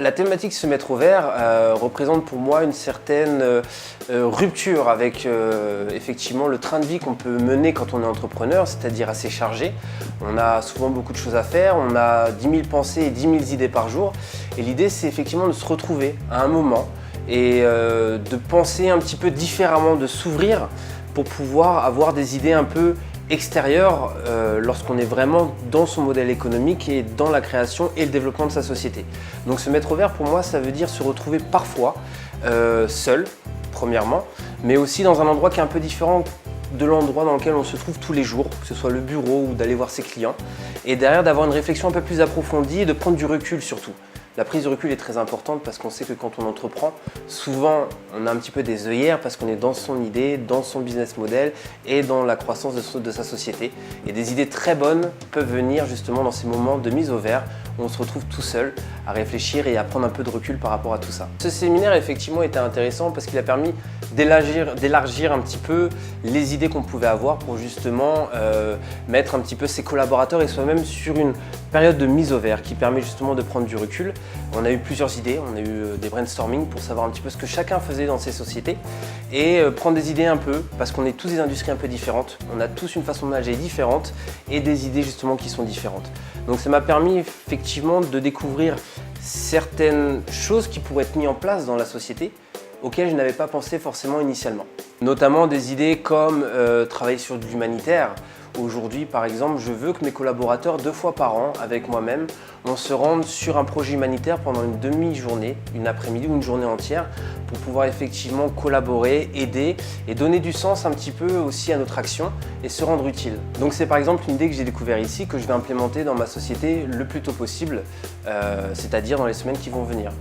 La thématique se mettre au vert représente pour moi une certaine rupture avec effectivement le train de vie qu'on peut mener quand on est entrepreneur, c'est-à-dire assez chargé. On a souvent beaucoup de choses à faire, on a 10 000 pensées et 10 000 idées par jour. Et l'idée, c'est effectivement de se retrouver à un moment et de penser un petit peu différemment, de s'ouvrir pour pouvoir avoir des idées un peu extérieures lorsqu'on est vraiment dans son modèle économique et dans la création et le développement de sa société. Donc se mettre au vert, pour moi, ça veut dire se retrouver parfois seul, premièrement, mais aussi dans un endroit qui est un peu différent de l'endroit dans lequel on se trouve tous les jours, que ce soit le bureau ou d'aller voir ses clients, et derrière d'avoir une réflexion un peu plus approfondie et de prendre du recul surtout. La prise de recul est très importante parce qu'on sait que quand on entreprend, souvent on a un petit peu des œillères parce qu'on est dans son idée, dans son business model et dans la croissance de sa société. Et des idées très bonnes peuvent venir justement dans ces moments de mise au vert où on se retrouve tout seul à réfléchir et à prendre un peu de recul par rapport à tout ça. Ce séminaire effectivement était intéressant parce qu'il a permis d'élargir un petit peu les idées qu'on pouvait avoir pour justement mettre un petit peu ses collaborateurs et soi-même sur une période de mise au vert qui permet justement de prendre du recul. On a eu plusieurs idées, on a eu des brainstorming pour savoir un petit peu ce que chacun faisait dans ses sociétés et prendre des idées un peu, parce qu'on est tous des industries un peu différentes, on a tous une façon de nager différente et des idées justement qui sont différentes. Donc ça m'a permis effectivement de découvrir certaines choses qui pourraient être mises en place dans la société auxquelles je n'avais pas pensé forcément initialement. Notamment des idées comme travailler sur de l'humanitaire. Aujourd'hui, par exemple, je veux que mes collaborateurs, 2 fois par an, avec moi-même, on se rende sur un projet humanitaire pendant une demi-journée, une après-midi ou une journée entière, pour pouvoir effectivement collaborer, aider et donner du sens un petit peu aussi à notre action et se rendre utile. Donc c'est par exemple une idée que j'ai découvert ici, que je vais implémenter dans ma société le plus tôt possible, c'est-à-dire dans les semaines qui vont venir.